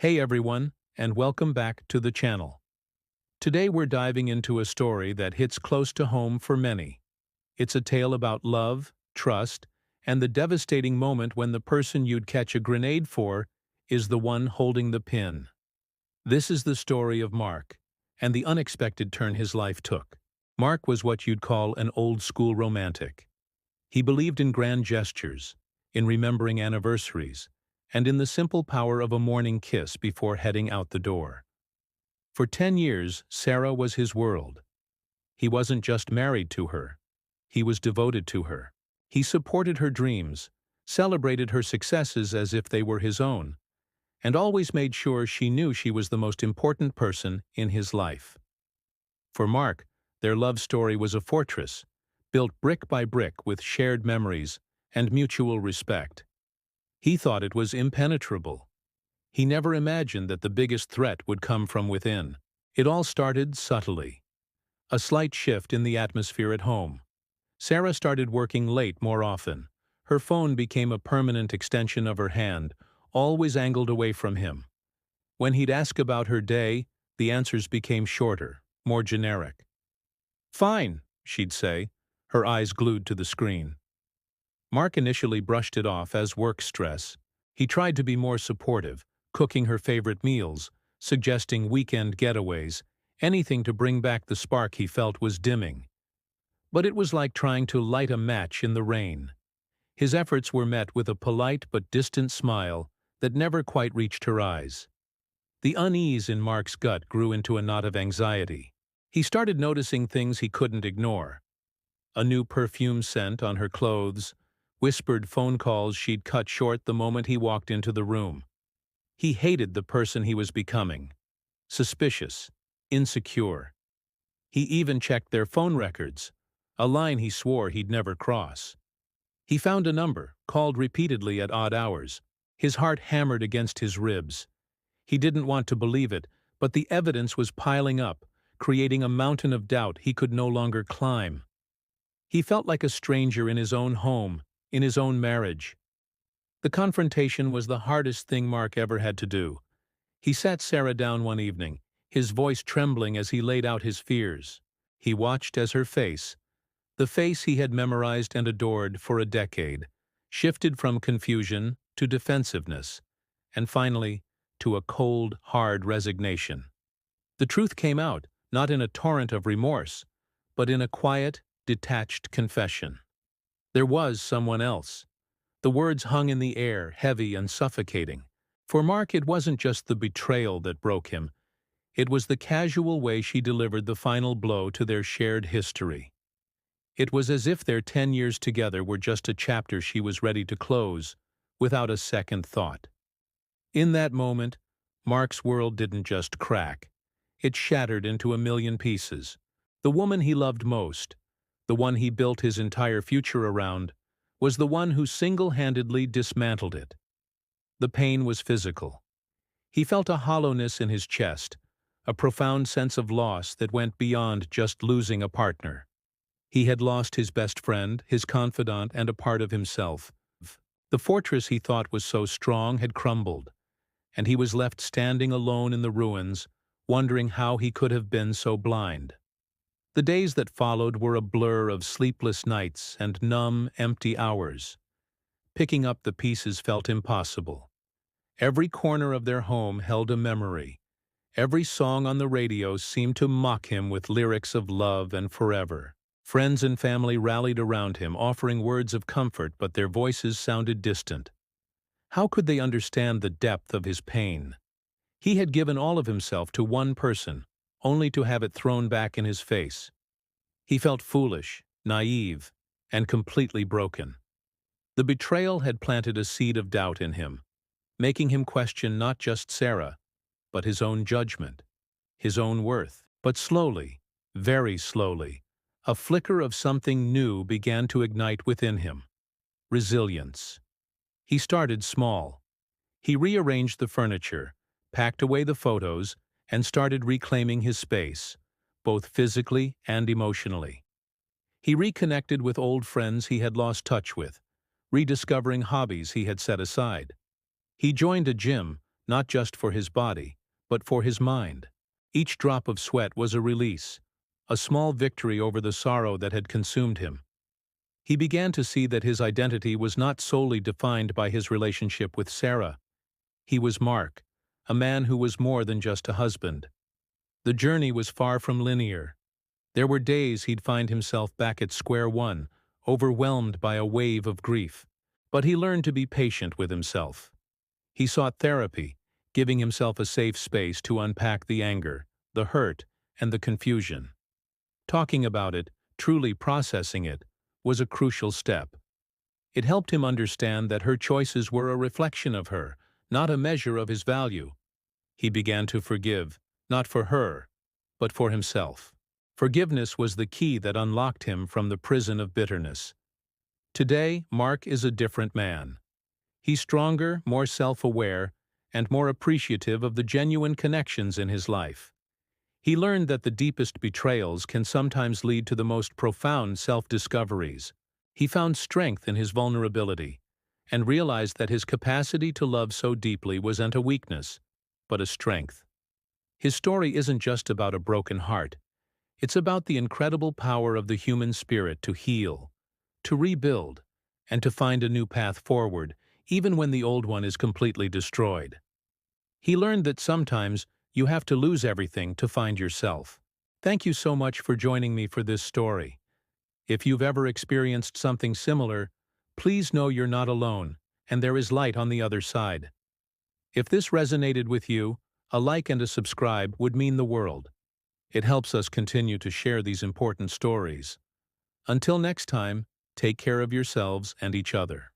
Hey everyone, and welcome back to the channel. Today we're diving into a story that hits close to home for many. It's a tale about love, trust, and the devastating moment when the person you'd catch a grenade for is the one holding the pin. This is the story of Mark, and the unexpected turn his life took. Mark was what you'd call an old-school romantic. He believed in grand gestures, in remembering anniversaries, and in the simple power of a morning kiss before heading out the door. For 10 years, Sarah was his world. He wasn't just married to her. He was devoted to her. He supported her dreams, celebrated her successes as if they were his own, and always made sure she knew she was the most important person in his life. For Mark, their love story was a fortress, built brick by brick with shared memories and mutual respect. He thought it was impenetrable. He never imagined that the biggest threat would come from within. It all started subtly. A slight shift in the atmosphere at home. Sarah started working late more often. Her phone became a permanent extension of her hand, always angled away from him. When he'd ask about her day, the answers became shorter, more generic. "Fine," she'd say, her eyes glued to the screen. Mark initially brushed it off as work stress. He tried to be more supportive, cooking her favorite meals, suggesting weekend getaways, anything to bring back the spark he felt was dimming. But it was like trying to light a match in the rain. His efforts were met with a polite but distant smile that never quite reached her eyes. The unease in Mark's gut grew into a knot of anxiety. He started noticing things he couldn't ignore. A new perfume scent on her clothes, whispered phone calls she'd cut short the moment he walked into the room. He hated the person he was becoming. Suspicious, insecure. He even checked their phone records, a line he swore he'd never cross. He found a number, called repeatedly at odd hours. His heart hammered against his ribs. He didn't want to believe it, but the evidence was piling up, creating a mountain of doubt he could no longer climb. He felt like a stranger in his own home, in his own marriage. The confrontation was the hardest thing Mark ever had to do. He sat Sarah down one evening, his voice trembling as he laid out his fears. He watched as her face, the face he had memorized and adored for a decade, shifted from confusion to defensiveness, and finally, to a cold, hard resignation. The truth came out, not in a torrent of remorse, but in a quiet, detached confession. There was someone else. The words hung in the air, heavy and suffocating. For Mark, it wasn't just the betrayal that broke him. It was the casual way she delivered the final blow to their shared history. It was as if their 10 years together were just a chapter she was ready to close, without a second thought. In that moment, Mark's world didn't just crack. It shattered into a million pieces. The woman he loved most, the one he built his entire future around, was the one who single-handedly dismantled it. The pain was physical. He felt a hollowness in his chest, a profound sense of loss that went beyond just losing a partner. He had lost his best friend, his confidant, and a part of himself. The fortress he thought was so strong had crumbled, and he was left standing alone in the ruins, wondering how he could have been so blind. The days that followed were a blur of sleepless nights and numb, empty hours. Picking up the pieces felt impossible. Every corner of their home held a memory. Every song on the radio seemed to mock him with lyrics of love and forever. Friends and family rallied around him, offering words of comfort, but their voices sounded distant. How could they understand the depth of his pain? He had given all of himself to one person, only to have it thrown back in his face. He felt foolish, naive, and completely broken. The betrayal had planted a seed of doubt in him, making him question not just Sarah, but his own judgment, his own worth. But slowly, very slowly, a flicker of something new began to ignite within him. Resilience. He started small. He rearranged the furniture, packed away the photos, and started reclaiming his space, both physically and emotionally. He reconnected with old friends he had lost touch with, rediscovering hobbies he had set aside. He joined a gym, not just for his body, but for his mind. Each drop of sweat was a release, a small victory over the sorrow that had consumed him. He began to see that his identity was not solely defined by his relationship with Sarah. He was Mark, a man who was more than just a husband. The journey was far from linear. There were days he'd find himself back at square one, overwhelmed by a wave of grief. But he learned to be patient with himself. He sought therapy, giving himself a safe space to unpack the anger, the hurt, and the confusion. Talking about it, truly processing it, was a crucial step. It helped him understand that her choices were a reflection of her, not a measure of his value. He began to forgive, not for her, but for himself. Forgiveness was the key that unlocked him from the prison of bitterness. Today, Mark is a different man. He's stronger, more self-aware, and more appreciative of the genuine connections in his life. He learned that the deepest betrayals can sometimes lead to the most profound self-discoveries. He found strength in his vulnerability, and realized that his capacity to love so deeply wasn't a weakness, but a strength. His story isn't just about a broken heart. It's about the incredible power of the human spirit to heal, to rebuild, and to find a new path forward, even when the old one is completely destroyed. He learned that sometimes you have to lose everything to find yourself. Thank you so much for joining me for this story. If you've ever experienced something similar, please know you're not alone, and there is light on the other side. If this resonated with you, a like and a subscribe would mean the world. It helps us continue to share these important stories. Until next time, take care of yourselves and each other.